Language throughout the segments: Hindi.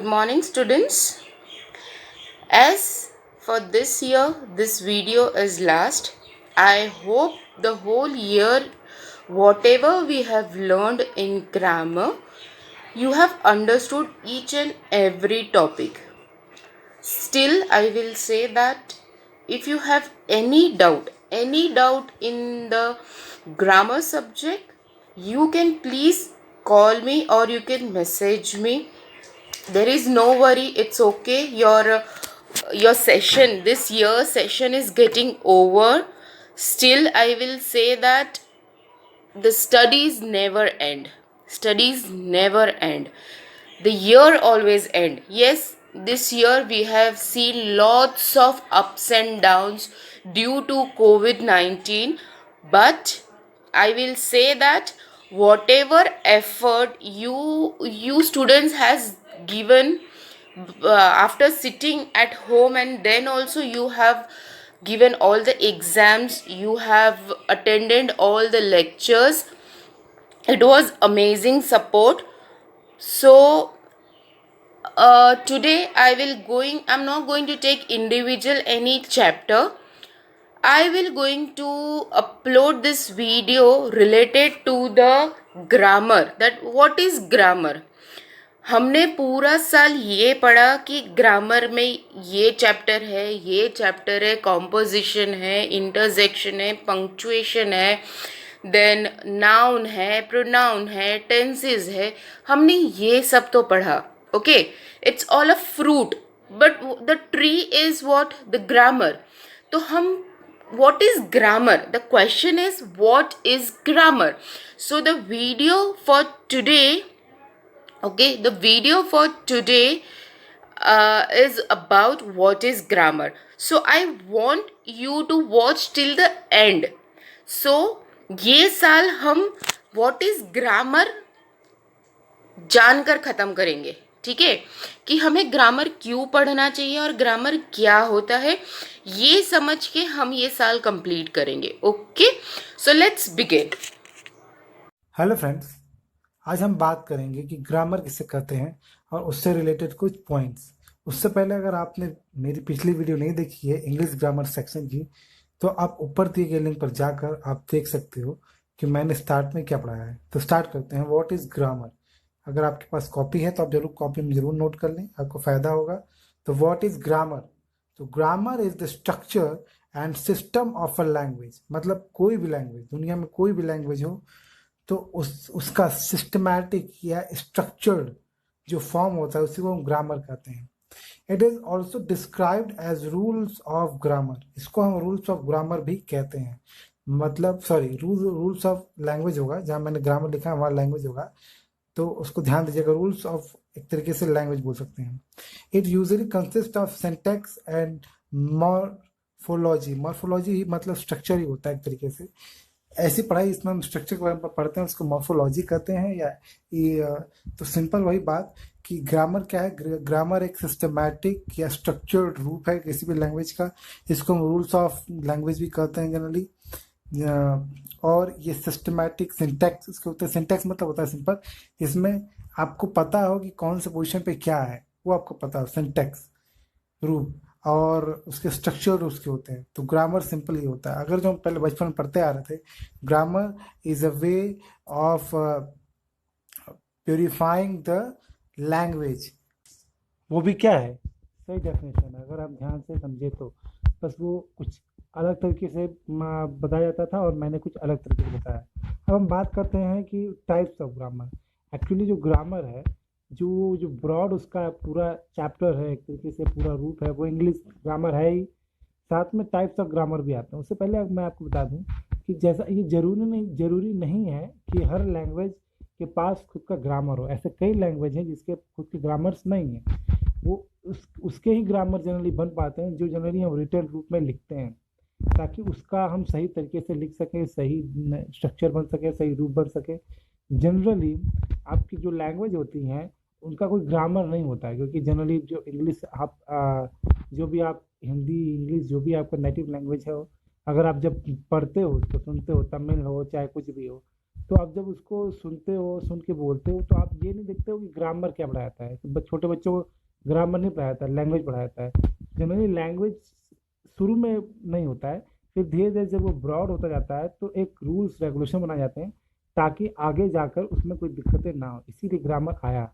Good morning, students. As for this year, this video is last. I hope the whole year, whatever we have learned in grammar, you have understood each and every topic. Still, I will say that if you have any doubt in the grammar subject, you can please call me or you can message me. There is no worry, it's okay. Your session, this year session is getting over. Still, I will say that the studies never end, the year always end. Yes, this year we have seen lots of ups and downs due to COVID-19, but I will say that whatever effort you students has given, after sitting at home, and then also you have given all the exams, you have attended all the lectures, it was amazing support. So today I'm not going to take individual any chapter. I will going to upload this video related to the grammar, that what is grammar. हमने पूरा साल ये पढ़ा कि ग्रामर में ये चैप्टर है, कॉम्पोजिशन है, इंटरजेक्शन है, पंक्चुएशन है, देन नाउन है, प्रोनाउन है, टेंसेस है, हमने ये सब तो पढ़ा. Okay, it's all a fruit, but the tree is what? The grammar. तो हम what is grammar? The question is what is grammar? So the video for today, the video for today is about what is grammar. So I want you to watch till the end. So ये साल हम what is grammar जानकर ख़त्म करेंगे. ठीक है, कि हमें ग्रामर क्यों पढ़ना चाहिए और ग्रामर क्या होता है, ये समझ के हम ये साल कंप्लीट करेंगे. Okay, so let's begin. Hello friends, आज हम बात करेंगे कि ग्रामर किसे कहते हैं और उससे रिलेटेड कुछ पॉइंट्स. उससे पहले अगर आपने मेरी पिछली वीडियो नहीं देखी है इंग्लिश ग्रामर सेक्शन की, तो आप ऊपर दिए गए लिंक पर जाकर आप देख सकते हो कि मैंने स्टार्ट में क्या पढ़ाया है. तो स्टार्ट करते हैं. What is grammar. अगर आपके पास कॉपी है तो आप जरूर कॉपी में जरूर नोट कर लें, आपको फायदा होगा. तो व्हाट इज ग्रामर. तो grammar is the structure and system of a language. मतलब कोई भी लैंग्वेज, दुनिया में कोई भी लैंग्वेज हो तो उसका सिस्टमैटिक या स्ट्रक्चर्ड जो फॉर्म होता है उसी को हम ग्रामर कहते हैं. It is also described as rules of grammar. इसको हम रूल्स ऑफ ग्रामर भी कहते हैं. मतलब रूल्स ऑफ लैंग्वेज होगा, जहाँ मैंने ग्रामर लिखा है वहाँ लैंग्वेज होगा, तो उसको ध्यान दीजिएगा. रूल्स ऑफ एक तरीके से लैंग्वेज बोल सकते हैं. It usually consist of syntax and morphology. Morphology मतलब स्ट्रक्चर ही होता है एक तरीके से. ऐसी पढ़ाई इसमें हम स्ट्रक्चर के बारे में पढ़ते हैं, उसको मॉर्फोलॉजी कहते हैं. या तो सिंपल वही बात कि ग्रामर क्या है. ग्रामर एक सिस्टमैटिक या स्ट्रक्चर्ड रूप है किसी भी लैंग्वेज का. इसको हम रूल्स ऑफ लैंग्वेज भी कहते हैं जनरली. और ये सिस्टमैटिक सिंटैक्स इसके होते हैं. सिंटैक्स मतलब होता है सिंपल, इसमें आपको पता हो कि कौन से पोजीशन पे क्या है, वो आपको पता हो. सिंटैक्स रूप और उसके स्ट्रक्चर उसके होते हैं. तो ग्रामर सिंपल ही होता है. अगर जो हम पहले बचपन में पढ़ते आ रहे थे, grammar is a way of purifying the language. वो भी क्या है, सही डेफिनेशन है अगर आप ध्यान से समझे तो. बस वो कुछ अलग तरीके से बताया जाता था और मैंने कुछ अलग तरीके से बताया. अब हम बात करते हैं कि टाइप्स ऑफ ग्रामर. एक्चुअली जो ग्रामर है, जो ब्रॉड उसका पूरा चैप्टर है, एक तरीके से पूरा रूप है, वो इंग्लिश ग्रामर है ही. साथ में टाइप्स ऑफ ग्रामर भी आते हैं. उससे पहले मैं आपको बता दूं कि जैसा ये जरूरी नहीं है कि हर लैंग्वेज के पास खुद का ग्रामर हो. ऐसे कई लैंग्वेज हैं जिसके खुद के ग्रामर्स नहीं हैं. वो उसके ही ग्रामर जनरली बन पाते हैं जो जनरली हम रिटन रूप में लिखते हैं, ताकि उसका हम सही तरीके से लिख सकें, सही स्ट्रक्चर बन सके, सही रूप बन सके. जनरली आपकी जो लैंग्वेज होती हैं उनका कोई ग्रामर नहीं होता है, क्योंकि जनरली जो इंग्लिश आप जो भी आप हिंदी इंग्लिश जो भी आपका नेटिव लैंग्वेज है, अगर आप जब पढ़ते हो तो सुनते हो, तमिल हो चाहे कुछ भी हो, तो आप जब उसको सुनते हो, सुन के बोलते हो, तो आप ये नहीं देखते हो कि ग्रामर क्या पढ़ाया जाता है। छोटे बच्चों को ग्रामर नहीं पढ़ाया जाता है, लैंग्वेज पढ़ाया जाता है। जनरली लैंग्वेज शुरू में नहीं होता है, फिर धीरे धीरे जब वो ब्रॉड होता जाता है तो एक रूल्स रेगुलेशन बनाए जाते हैं ताकि आगे जाकर उसमें कोई दिक्कतें ना हो, इसीलिए ग्रामर आया।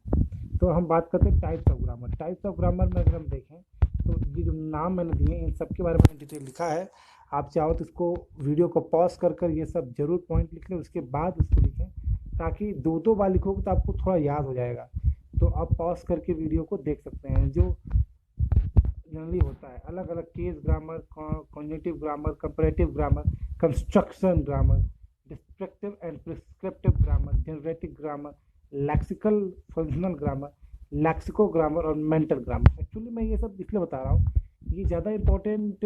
तो हम बात करते हैं types of grammar. Types of grammar में अगर हम देखें तो ये जो नाम मैंने दिए इन सब के बारे में डिटेल लिखा है। आप चाहो तो इसको वीडियो को पॉज कर कर ये सब जरूर पॉइंट लिख लें, उसके बाद उसको लिखें, ताकि दो दो बार लिखोगे तो आपको थोड़ा याद हो जाएगा। तो आप पॉज करके वीडियो को देख सकते हैं। जो जनरली होता है अलग अलग case grammar, cognitive grammar, comparative grammar, construction grammar, descriptive and prescriptive grammar, generative grammar, lexical functional grammar, lexico grammar और मेंटल ग्रामर। एक्चुअली मैं ये सब इसलिए बता रहा हूँ, ये ज़्यादा इम्पोर्टेंट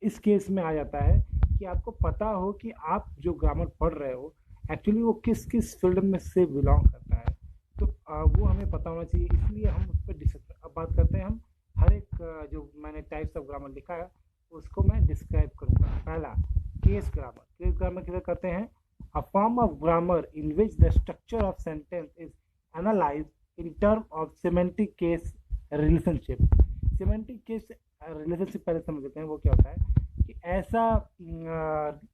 इस केस में आ जाता है कि आपको पता हो कि आप जो ग्रामर पढ़ रहे हो एक्चुअली वो किस किस फील्ड में से बिलोंग करता है। तो वो हमें पता होना चाहिए, इसलिए हम उस पर डिस्कस अब बात करते हैं। हम हर एक जो मैंने टाइप्स ऑफ ग्रामर लिखा है उसको मैं डिस्क्राइब करूँगा। पहला, केस ग्रामर। केस ग्रामर किसे कहते हैं? अ form of grammar in which the structure of sentence is analyse in term of semantic case relationship. Semantic case relationship पहले समझ लेते हैं वो क्या होता है। कि ऐसा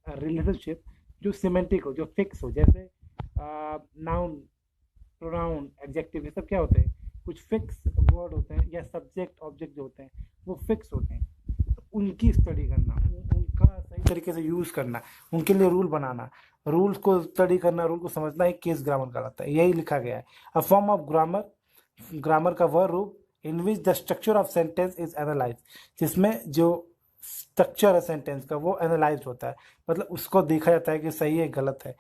रिलेशनशिप जो सिमेंटिक हो, जो फिक्स हो, जैसे नाउन, प्रोनाउन, एडजेक्टिव, ये सब क्या होते हैं? कुछ फिक्स वर्ड होते हैं, या सब्जेक्ट ऑब्जेक्ट जो होते हैं वो फिक्स होते हैं। तो उनकी स्टडी करना, उनका सही तरीके से यूज़ करना, उनके लिए रूल बनाना, रूल्स को स्टडी करना, रूल को समझना ही केस ग्रामर कहलाता है। यही लिखा गया है। A form of grammar, grammar का वह रूप in which the structure of sentence is analyse, जिसमें जो स्ट्रक्चर है सेंटेंस का वो एनालाइज होता है, मतलब उसको देखा जाता है कि सही है गलत है।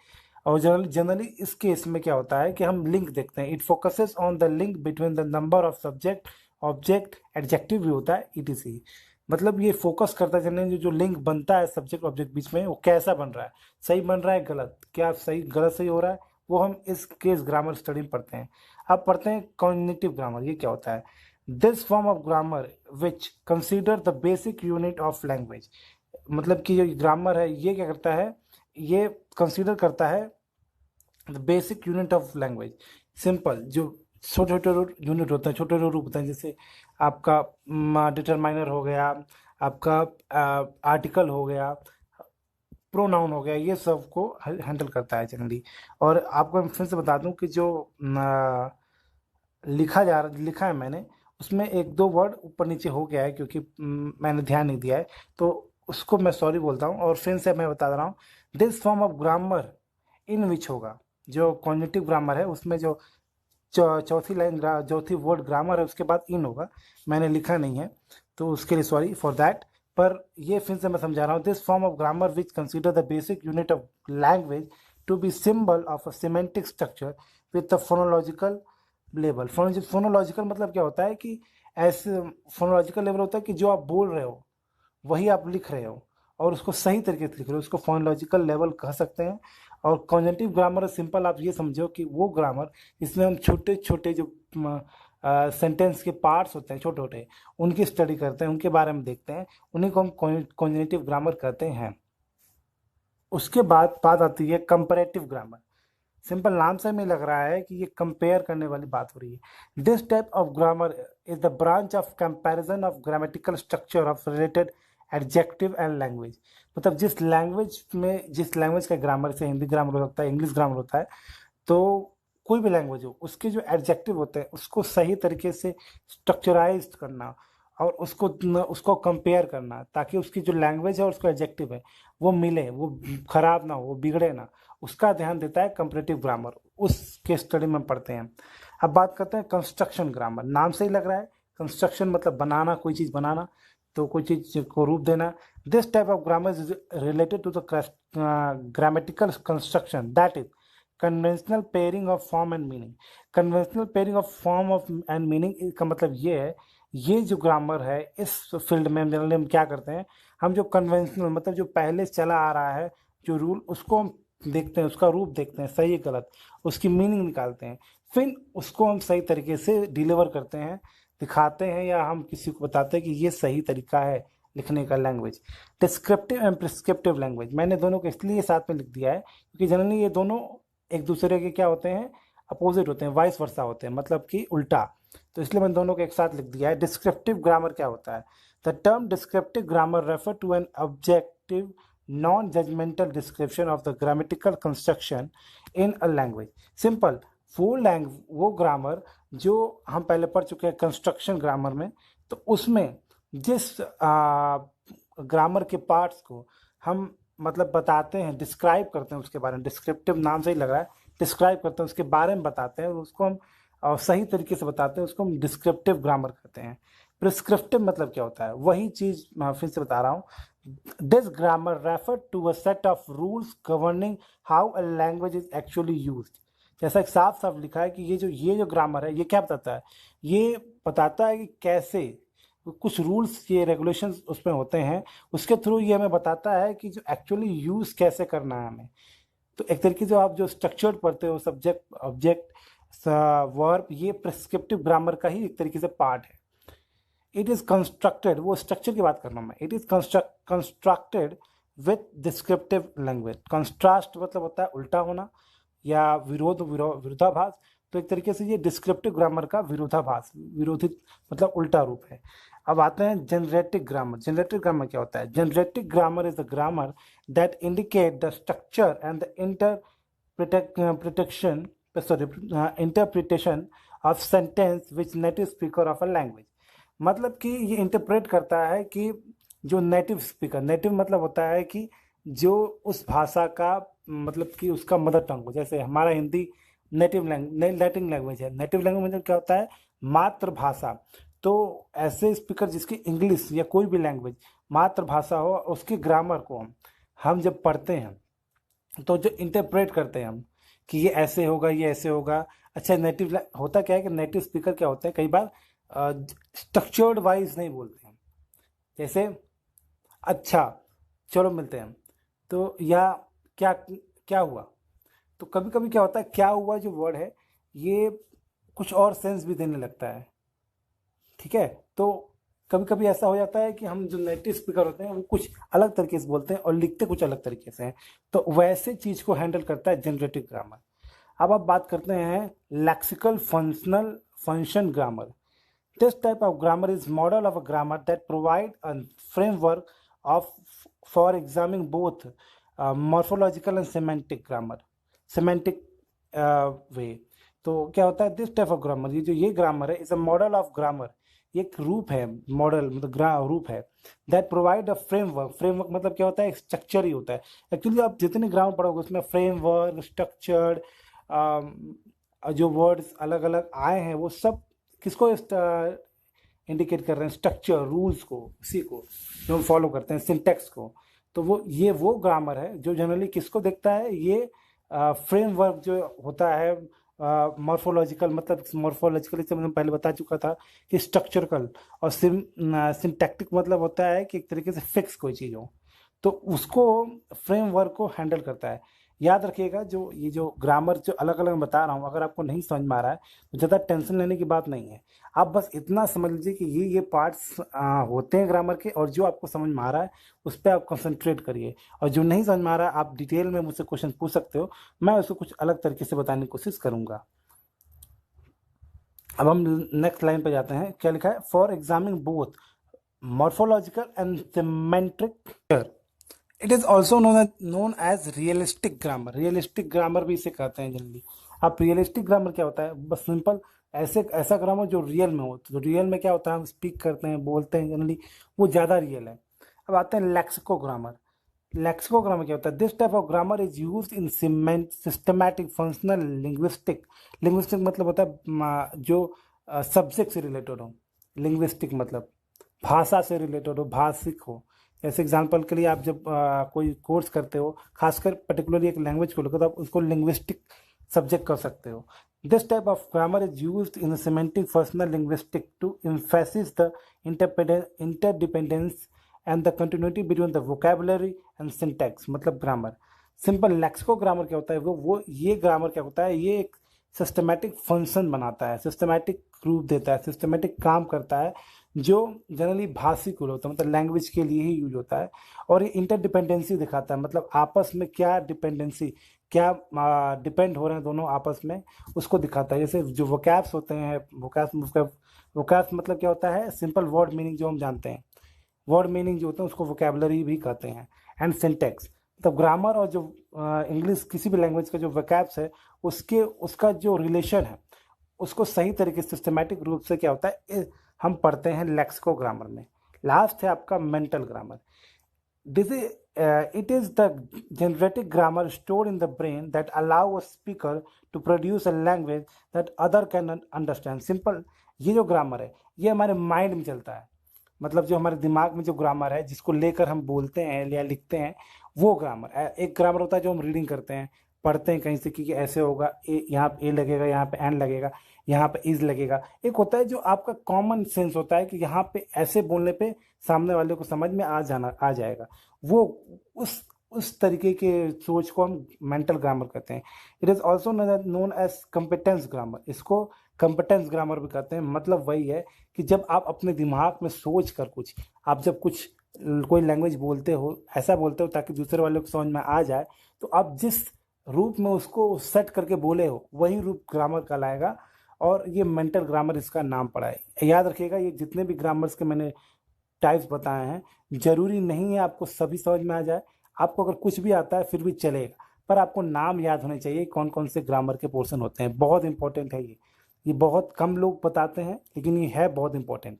और जनरली इस केस में क्या होता है कि हम लिंक देखते हैं। It focuses on the link between the number of subject, object, adjective भी होता है, ईटीसी। मतलब ये फोकस करता है जनरली जो लिंक बनता है सब्जेक्ट ऑब्जेक्ट बीच में, वो कैसा बन रहा है, सही बन रहा है गलत, क्या सही गलत सही हो रहा है, वो हम इस केस ग्रामर स्टडी में पढ़ते हैं। अब पढ़ते हैं कॉग्निटिव ग्रामर। ये क्या होता है? This form of grammar which consider the basic unit of language. मतलब कि जो ग्रामर है ये क्या करता है? ये कंसीडर करता है the basic unit of language. Simple जो छोटे छोटे यूनिट होते हैं, छोटे छोटे रूप होते हैं, जैसे आपका डिटरमाइनर हो गया, आपका आर्टिकल हो गया, प्रोनाउन हो गया, ये सब को हैंडल करता है जनरली। और आपको मैं फिर से बता दूं कि जो लिखा है मैंने, उसमें एक दो वर्ड ऊपर नीचे हो गया है क्योंकि मैंने ध्यान नहीं दिया है, तो उसको मैं सॉरी बोलता हूँ। और फिर से मैं बता रहा हूँ, दिस फॉर्म ऑफ ग्रामर इन विच होगा, जो कॉग्निटिव ग्रामर है उसमें जो चौथी लाइन चौथी वर्ड ग्रामर है उसके बाद इन होगा, मैंने लिखा नहीं है तो उसके लिए सॉरी फॉर दैट। पर ये फिर से मैं समझा रहा हूँ, this form of grammar which consider the basic unit of language to be symbol of a semantic structure with the phonological level. Phonological मतलब क्या होता है कि ऐसे फोनोलॉजिकल लेवल होता है कि जो आप बोल रहे हो वही आप लिख रहे हो और उसको सही तरीके से लिख रहे हो, उसको फोनोलॉजिकल लेवल कह सकते हैं। और कॉन्जेंटिव ग्रामर सिंपल आप ये समझो कि वो ग्रामर जिसमें हम छोटे छोटे जो सेंटेंस के पार्ट्स होते हैं छोटे छोटे, उनकी स्टडी करते हैं, उनके बारे में देखते हैं, उन्हीं को हम कॉन्जेंटिव ग्रामर कहते हैं। उसके बाद बात आती है कंपैरेटिव ग्रामर। सिंपल नाम से हमें लग रहा है कि ये कंपेयर करने वाली बात हो रही है। This type of grammar is the branch of comparison of grammatical structure of related adjective and language. मतलब जिस लैंग्वेज का ग्रामर, से हिंदी ग्रामर होता है, इंग्लिश ग्रामर होता है, तो कोई भी लैंग्वेज हो उसके जो एडजेक्टिव होते हैं उसको सही तरीके से स्ट्रक्चराइज करना और उसको कंपेयर करना, ताकि उसकी जो लैंग्वेज है और उसका एडजेक्टिव है वो मिले, वो खराब ना हो, वो बिगड़े ना, उसका ध्यान देता है कंपैरेटिव ग्रामर। उसके स्टडी में पढ़ते हैं। अब बात करते हैं कंस्ट्रक्शन ग्रामर। नाम से ही लग रहा है, कंस्ट्रक्शन मतलब बनाना, कोई चीज़ बनाना, तो कोई चीज़ को रूप देना। This type of grammar is related to the grammatical construction, that is conventional pairing of form and meaning. Conventional pairing of form of and meaning का मतलब ये है, ये जो ग्रामर है इस फील्ड में जनरली हम क्या करते हैं, हम जो कन्वेंशनल मतलब जो पहले चला आ रहा है जो रूल, उसको हम देखते हैं, उसका रूप देखते हैं, सही गलत, उसकी मीनिंग निकालते हैं, फिर उसको हम सही तरीके से डिलीवर करते हैं, दिखाते हैं, या हम किसी को बताते हैं कि ये सही तरीका है लिखने का language. Descriptive and prescriptive language, मैंने दोनों को इसलिए साथ में लिख दिया है क्योंकि जनरली ये दोनों एक दूसरे के क्या होते हैं, अपोजिट होते हैं, वाइस वर्सा होते हैं, मतलब कि उल्टा। तो इसलिए मैंने दोनों को एक साथ लिख दिया है। डिस्क्रिप्टिव ग्रामर क्या होता है? The term descriptive grammar refer to an objective non judgemental description of the grammatical construction in a language. Simple, वो ग्रामर जो हम पहले पढ़ चुके हैं कंस्ट्रक्शन ग्रामर में, तो उसमें जिस ग्रामर के पार्ट्स को हम मतलब बताते हैं, डिस्क्राइब करते हैं उसके बारे में, डिस्क्रिप्टिव नाम से ही लग रहा है, डिस्क्राइब करते हैं, उसके बारे में बताते हैं, उसको हम सही तरीके से बताते हैं, उसको हम डिस्क्रिप्टिव ग्रामर कहते हैं। प्रिस्क्रिप्टिव मतलब क्या होता है? वही चीज़ मैं फिर से बता रहा हूँ। This grammar refer to a set of rules governing how a language is actually used. जैसा कि साफ साफ लिखा है कि ये जो ग्रामर है, ये क्या बताता है? ये बताता है कि कैसे कुछ रूल्स, ये रेगुलेशंस उसमें होते हैं, उसके थ्रू ये हमें बताता है कि जो एक्चुअली यूज़ कैसे करना है हमें। तो एक तरीके से आप जो स्ट्रक्चर्ड पढ़ते हो, सब्जेक्ट ऑब्जेक्ट वर्ब, ये प्रिस्क्रिप्टिव ग्रामर का ही एक तरीके से पार्ट है। इट इज़ कंस्ट्रक्टेड, वो स्ट्रक्चर की बात कर रहा हूँ मैं, it is constructed with descriptive language. Contrast मतलब होता है उल्टा होना या विरोधाभास। तो एक तरीके से ये डिस्क्रिप्टिव ग्रामर का विरोधाभास, विरोधित मतलब उल्टा रूप है। अब आते हैं जनरेटिव ग्रामर। जनरेटिव ग्रामर क्या होता है? Generative grammar is the grammar that indicate the structure and the interpretation of sentence which native speaker of a language. मतलब कि ये इंटरप्रेट करता है कि जो नेटिव स्पीकर, नेटिव मतलब होता है कि जो उस भाषा का मतलब कि उसका मदर टंग हो। जैसे हमारा हिंदी नेटिव लैटिन लैंग्वेज है। नेटिव लैंग्वेज मतलब क्या होता है? मातृभाषा। तो ऐसे स्पीकर जिसकी इंग्लिश या कोई भी लैंग्वेज मातृभाषा हो, उसके ग्रामर को हम जब पढ़ते हैं तो जो इंटरप्रेट करते हैं हम कि ये ऐसे होगा, ये ऐसे होगा। अच्छा, नेटिव होता क्या है कि नेटिव स्पीकर क्या होते हैं, कई बार स्ट्रक्चर्ड वाइज नहीं बोलते हैं। जैसे अच्छा चलो मिलते हैं, तो या क्या क्या हुआ। तो कभी कभी क्या होता है, क्या हुआ जो वर्ड है ये कुछ और सेंस भी देने लगता है। ठीक है, तो कभी कभी ऐसा हो जाता है कि हम जो नेटिव स्पीकर होते हैं वो कुछ अलग तरीके से बोलते हैं और लिखते कुछ अलग तरीके से हैं। तो वैसे चीज़ को हैंडल करता है जनरेटिव ग्रामर। अब आप बात करते हैं lexical function grammar. This type of grammar is model of a grammar that provide a framework for examining both morphological and semantic grammar, semantic way। तो क्या होता है this type of grammar, ये grammar है is a model of grammar, ये एक रूप है, मॉडल मतलब रूप है। that provide a framework मतलब क्या होता है? स्ट्रक्चर ही होता है। एक्चुअली आप जितने ग्रामर पढ़ोगे उसमें फ्रेमवर्क, स्ट्रक्चर्ड, जो वर्ड्स अलग अलग आए हैं वो सब किसको इंडिकेट कर रहे हैं? स्ट्रक्चर, रूल्स को, उसी को जो हम फॉलो करते हैं, सिंटेक्स को। तो वो ग्रामर है जो जनरली किसको देखता है? ये फ्रेमवर्क जो होता है मॉर्फोलॉजिकल, मतलब मॉर्फोलॉजिकल से मैं पहले बता चुका था कि स्ट्रक्चरल, और सिंटैक्टिक मतलब होता है कि एक तरीके से फिक्स कोई चीज़ हो, तो उसको फ्रेमवर्क को हैंडल करता है। याद रखिएगा, ये जो ग्रामर जो अलग अलग मैं बता रहा हूँ, अगर आपको नहीं समझ में आ रहा है तो ज़्यादा टेंशन लेने की बात नहीं है। आप बस इतना समझ लीजिए कि ये पार्ट्स होते हैं ग्रामर के, और जो आपको समझ में आ रहा है उस पर आप कंसंट्रेट करिए, और जो नहीं समझ में आ रहा है आप डिटेल में मुझसे क्वेश्चन पूछ सकते हो, मैं उसको कुछ अलग तरीके से बताने की कोशिश करूँगा। अब हम नेक्स्ट लाइन पर जाते हैं। क्या लिखा है? For examining both morphological and symmetric, it is also known as realistic grammar. Realistic grammar भी इसे कहते हैं जनरली। अब रियलिस्टिक ग्रामर क्या होता है? बस सिंपल ऐसा ग्रामर जो रियल में हो। तो रियल में क्या होता है? हम स्पीक करते हैं, बोलते हैं जनरली, वो ज़्यादा रियल है। अब आते हैं लेक्सिको ग्रामर। लेक्सिको ग्रामर क्या होता है? This type of grammar is use in systematic functional linguistic. Linguistic मतलब होता है जो सब्जेक्ट से रिलेटेड हो। लिंग्विस्टिक मतलब भाषा से रिलेटेड हो, भाषिक हो। जैसे एग्जांपल के लिए आप जब कोई कोर्स करते हो, खासकर पर्टिकुलरली एक लैंग्वेज को लेकर, तो आप उसको लिंग्विस्टिक सब्जेक्ट कर सकते हो। This type of grammar is used in semantic functional linguistic to emphasis the interdependence and the continuity between the vocabulary and syntax, मतलब ग्रामर। सिंपल लेक्सिको ग्रामर क्या होता है? ये ग्रामर क्या होता है? ये एक सिस्टमैटिक फंक्शन बनाता है, सिस्टमैटिक रूप देता है, सिस्टमैटिक काम करता है, जो जनरली भाषिकुल होता है, मतलब लैंग्वेज के लिए ही यूज होता है। और ये इंटरडिपेंडेंसी दिखाता है, मतलब आपस में क्या डिपेंडेंसी, क्या डिपेंड हो रहे हैं दोनों आपस में, उसको दिखाता है। जैसे जो वोकैब्स होते हैं, वोकैब्स मतलब क्या होता है, सिंपल वर्ड मीनिंग जो हम जानते हैं, वर्ड मीनिंग जो होते हैं उसको वोकैबुलरी भी कहते हैं। एंड सिंटेक्स, मतलब ग्रामर और जो इंग्लिश किसी भी लैंग्वेज का जो वोकैब्स है उसका जो रिलेशन है उसको सही तरीके से सिस्टमैटिक रूप से क्या होता है हम पढ़ते हैं लेक्सिको ग्रामर में। लास्ट है आपका mental grammar. This is it is the generative grammar stored in the brain that allow a speaker to produce a language that other can understand। Simple, ये जो ग्रामर है ये हमारे माइंड में चलता है, मतलब जो हमारे दिमाग में जो ग्रामर है जिसको लेकर हम बोलते हैं या लिखते हैं वो ग्रामर। एक ग्रामर होता है जो हम रीडिंग करते हैं, पढ़ते हैं कहीं से कि ऐसे होगा, यहाँ पे ए लगेगा, यहाँ पे एन लगेगा, यहाँ पे इज लगेगा। एक होता है जो आपका कॉमन सेंस होता है कि यहाँ पे ऐसे बोलने पे सामने वाले को समझ में आ जाएगा। वो उस तरीके के सोच को हम मेंटल ग्रामर कहते हैं। It is also known as competence grammar. इसको कम्पिटेंस ग्रामर भी कहते हैं। मतलब वही है कि जब आप अपने दिमाग में सोच कर आप जब कोई लैंग्वेज बोलते हो, ऐसा बोलते हो ताकि दूसरे वाले को समझ में आ जाए, तो आप जिस रूप में उसको सेट करके बोले हो वही रूप ग्रामर कहलाएगा। और ये मेंटल ग्रामर इसका नाम पड़ा है। याद रखिएगा, ये जितने भी ग्रामर्स के मैंने टाइप्स बताए हैं, जरूरी नहीं है आपको सभी समझ में आ जाए। आपको अगर कुछ भी आता है फिर भी चलेगा, पर आपको नाम याद होने चाहिए कौन कौन से ग्रामर के पोर्शन होते हैं। बहुत इंपॉर्टेंट है ये बहुत कम लोग बताते हैं, लेकिन ये है बहुत इंपॉर्टेंट,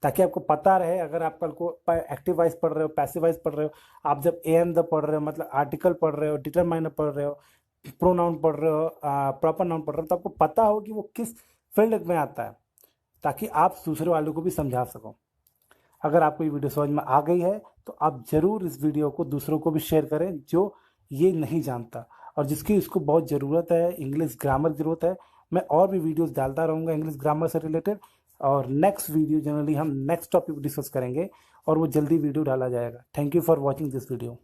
ताकि आपको पता रहे। अगर आप कल को एक्टिव वाइज पढ़ रहे हो, पैसिव वाइज पढ़ रहे हो, आप जब एम द पढ़ रहे हो, मतलब आर्टिकल पढ़ रहे हो, डिटरमाइनर पढ़ रहे हो, प्रोनाउन पढ़ रहे हो, प्रॉपर नाउन पढ़ रहे हो, तो आपको पता हो कि वो किस फील्ड में आता है, ताकि आप दूसरे वालों को भी समझा सको। अगर आपको ये वीडियो समझ में आ गई है तो आप ज़रूर इस वीडियो को दूसरों को भी शेयर करें जो ये नहीं जानता और जिसकी इसको बहुत ज़रूरत है, इंग्लिश ग्रामर ज़रूरत है। मैं और भी वीडियोस डालता रहूँगा इंग्लिश ग्रामर से रिलेटेड। और नेक्स्ट वीडियो जनरली हम नेक्स्ट टॉपिक डिस्कस करेंगे और वो जल्दी वीडियो डाला जाएगा। Thank you for watching this video.